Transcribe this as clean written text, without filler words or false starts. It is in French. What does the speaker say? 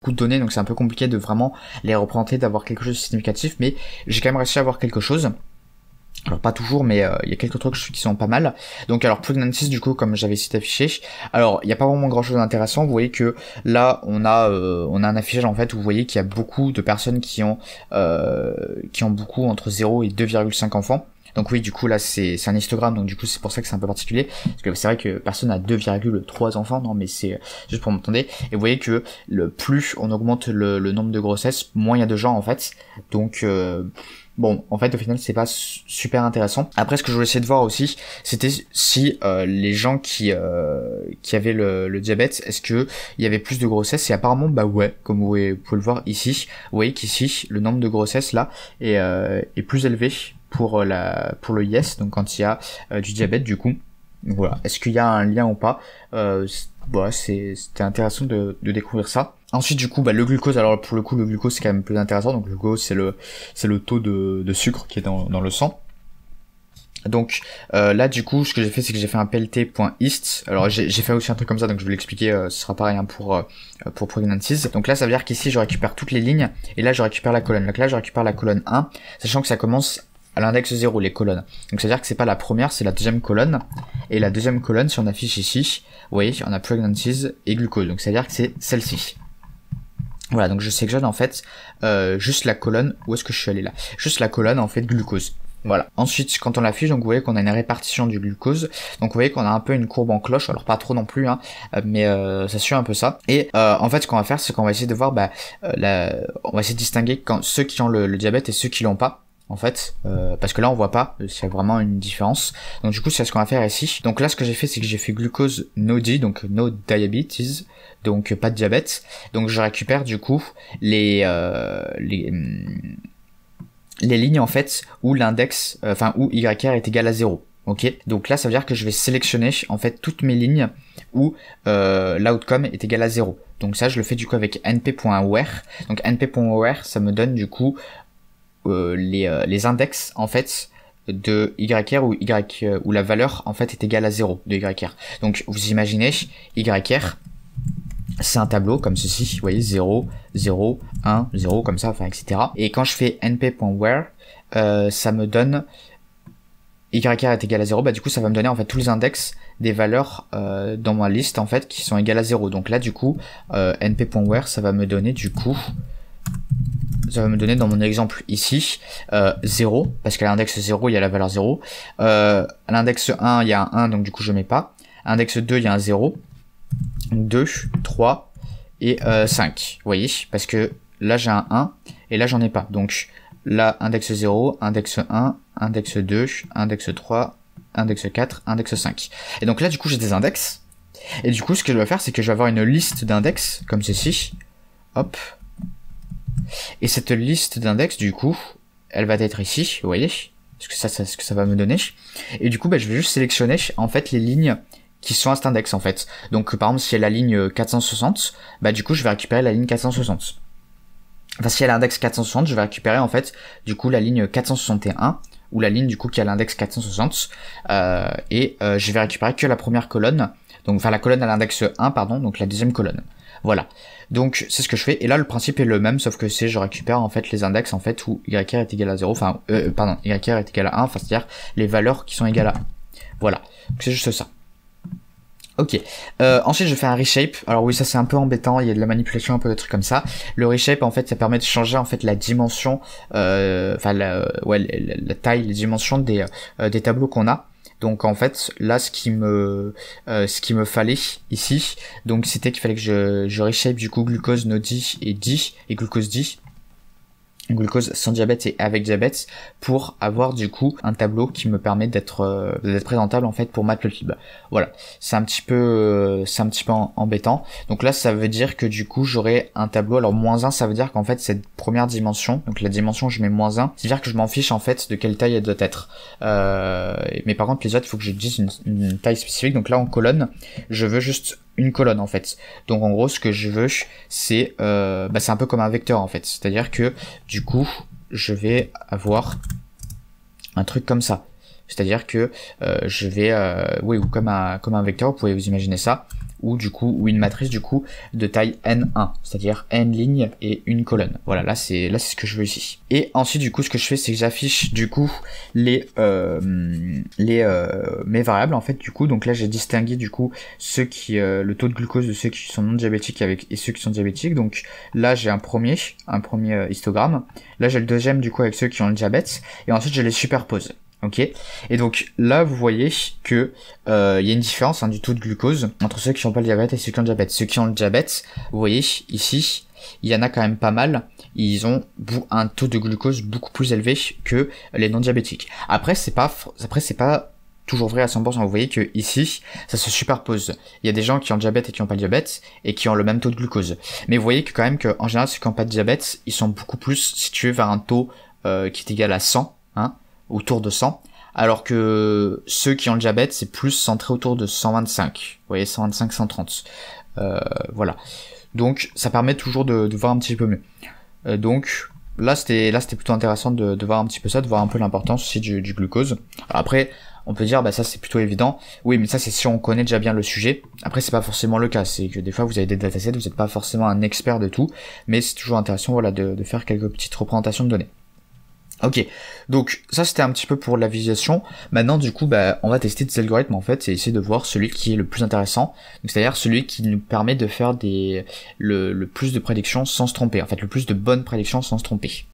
de données, donc c'est un peu compliqué de vraiment les représenter, d'avoir quelque chose de significatif, mais j'ai quand même réussi à avoir quelque chose. Alors pas toujours, mais il y a quelques trucs qui sont pas mal. Donc alors Pregnancies, du coup, comme j'avais ici affiché, alors il n'y a pas vraiment grand chose d'intéressant. Vous voyez que là on a un affichage en fait où vous voyez qu'il y a beaucoup de personnes qui ont beaucoup entre 0 et 2,5 enfants. Donc oui, du coup là c'est un histogramme, donc du coup c'est pour ça que c'est un peu particulier, parce que c'est vrai que personne n'a 2,3 enfants, non mais c'est juste pour m'entendre. Et vous voyez que le plus on augmente le nombre de grossesses, moins il y a de gens en fait. Donc bon, en fait, au final, c'est pas super intéressant. Après, ce que je voulais essayer de voir aussi, c'était si les gens qui avaient le diabète, est-ce que il y avait plus de grossesses? Et apparemment, bah ouais, comme vous pouvez le voir ici, vous voyez qu'ici, le nombre de grossesses là est plus élevé pour le IS, donc quand il y a du diabète, du coup. Donc voilà, est-ce qu'il y a un lien ou pas? Voilà, c'était intéressant de découvrir ça. Ensuite, du coup, bah, le glucose, alors pour le coup, le glucose c'est quand même plus intéressant. Donc le glucose c'est le taux de sucre qui est dans le sang. Donc là, du coup, ce que j'ai fait, c'est que j'ai fait un plt.ist. Alors j'ai fait aussi un truc comme ça, donc je vais l'expliquer. Ce sera pareil hein, pour Pregnancies. Donc là, ça veut dire qu'ici, je récupère toutes les lignes, et là, je récupère la colonne. Donc là, je récupère la colonne 1, sachant que ça commence à l'index 0, les colonnes. Donc c'est à dire que c'est pas la première, c'est la deuxième colonne. Et la deuxième colonne, si on affiche ici, vous voyez, on a Pregnancies et glucose. Donc c'est à dire que c'est celle-ci. Voilà, donc je sélectionne en fait juste la colonne, où est-ce que je suis allé là? Juste la colonne en fait glucose. Voilà. Ensuite, quand on l'affiche, donc vous voyez qu'on a une répartition du glucose. Donc vous voyez qu'on a un peu une courbe en cloche, alors pas trop non plus, hein, mais ça suit un peu ça. Et en fait, ce qu'on va faire, c'est qu'on va essayer de voir, on va essayer de distinguer ceux qui ont le diabète et ceux qui l'ont pas. En fait, parce que là on voit pas s'il y a vraiment une différence. Donc du coup c'est ce qu'on va faire ici. Donc là ce que j'ai fait c'est que j'ai fait glucose no D, donc no diabetes, donc pas de diabète. Donc je récupère du coup les lignes en fait où l'index, où YR est égal à 0. Ok, donc là ça veut dire que je vais sélectionner en fait toutes mes lignes où l'outcome est égal à 0. Donc ça je le fais du coup avec np.where. Donc np.where ça me donne du coup les index en fait de YR où la valeur en fait est égale à 0 de YR. Donc vous imaginez YR c'est un tableau comme ceci, vous voyez 0, 0, 1, 0 comme ça, enfin etc. Et quand je fais np.where ça me donne YR est égal à 0, bah du coup ça va me donner en fait tous les index des valeurs dans ma liste en fait qui sont égales à 0. Donc là du coup np.where ça va me donner du coup dans mon exemple ici 0, parce qu'à l'index 0 il y a la valeur 0, à l'index 1 il y a un 1 donc du coup je mets pas, à l'index 2 il y a un 0, 2, 3 et 5, vous voyez, parce que là j'ai un 1 et là j'en ai pas, donc là index 0, index 1, index 2, index 3, index 4, index 5, et donc là du coup j'ai des index, et du coup ce que je vais faire c'est que je vais avoir une liste d'index comme ceci, hop. Et cette liste d'index, du coup, elle va être ici, vous voyez, ce que ça va me donner. Et du coup, je vais juste sélectionner, en fait, les lignes qui sont à cet index, en fait. Donc, par exemple, si elle a la ligne 460, du coup, je vais récupérer la ligne 460. Enfin, si elle a l'index 460, je vais récupérer, en fait, du coup, la ligne 461, ou la ligne, du coup, qui a l'index 460, je vais récupérer que la première colonne, donc, enfin, la colonne à l'index 1, pardon, donc la deuxième colonne. Voilà. Donc c'est ce que je fais, et là le principe est le même, sauf que je récupère en fait les index en fait où YR est égal à 0, YR est égal à 1, c'est-à-dire les valeurs qui sont égales à 1. Voilà. Donc c'est juste ça. Ok. Ensuite je fais un reshape. Alors oui, ça c'est un peu embêtant, il y a de la manipulation, un peu de trucs comme ça. Le reshape en fait ça permet de changer en fait la dimension, la taille, les dimensions des tableaux qu'on a. Donc en fait là ce qui me fallait ici, donc c'était qu'il fallait que je reshape du coup glucose no D et D et glucose D, glucose sans diabète et avec diabète, pour avoir du coup un tableau qui me permet d'être présentable en fait pour Matplotlib. Voilà, c'est un petit peu embêtant. Donc là ça veut dire que du coup j'aurai un tableau, alors -1 ça veut dire qu'en fait cette première dimension, donc la dimension je mets -1, c'est à dire que je m'en fiche en fait de quelle taille elle doit être. Mais par contre les autres il faut que je dise une taille spécifique. Donc là en colonne je veux juste une colonne en fait. Donc en gros ce que je veux c'est c'est un peu comme un vecteur en fait, c'est à dire que du coup je vais avoir un truc comme ça, c'est à dire que je vais ou comme un vecteur, vous pouvez vous imaginer ça, ou une matrice du coup de taille n1, c'est-à-dire n lignes et une colonne. Voilà, là c'est ce que je veux ici. Et ensuite du coup ce que je fais c'est que j'affiche du coup mes variables en fait du coup. Donc là j'ai distingué du coup ceux qui le taux de glucose de ceux qui sont non diabétiques et ceux qui sont diabétiques. Donc là j'ai un premier histogramme. Là j'ai le deuxième du coup avec ceux qui ont le diabète et ensuite je les superpose. Ok, et donc là vous voyez que y a une différence du taux de glucose entre ceux qui n'ont pas le diabète et ceux qui ont le diabète. Ceux qui ont le diabète, vous voyez ici, il y en a quand même pas mal, ils ont un taux de glucose beaucoup plus élevé que les non diabétiques. Après c'est pas toujours vrai à 100%, vous voyez que ici ça se superpose. Il y a des gens qui ont le diabète et qui n'ont pas le diabète et qui ont le même taux de glucose. Mais vous voyez que quand même que en général ceux qui n'ont pas de diabète, ils sont beaucoup plus situés vers un taux qui est égal à 100, autour de 100, alors que ceux qui ont le diabète, c'est plus centré autour de 125. Vous voyez, 125, 130. Voilà. Donc, ça permet toujours de voir un petit peu mieux. Donc, là, c'était plutôt intéressant de voir un petit peu ça, de voir un peu l'importance aussi du glucose. Alors après, on peut dire, bah ça c'est plutôt évident. Oui, mais ça c'est si on connaît déjà bien le sujet. Après, c'est pas forcément le cas. C'est que des fois, vous avez des datasets, vous n'êtes pas forcément un expert de tout, mais c'est toujours intéressant, voilà, de faire quelques petites représentations de données. Ok, donc ça c'était un petit peu pour la visualisation. Maintenant du coup on va tester des algorithmes en fait et essayer de voir celui qui est le plus intéressant. Donc c'est-à-dire celui qui nous permet de faire le plus de prédictions sans se tromper, en fait le plus de bonnes prédictions sans se tromper.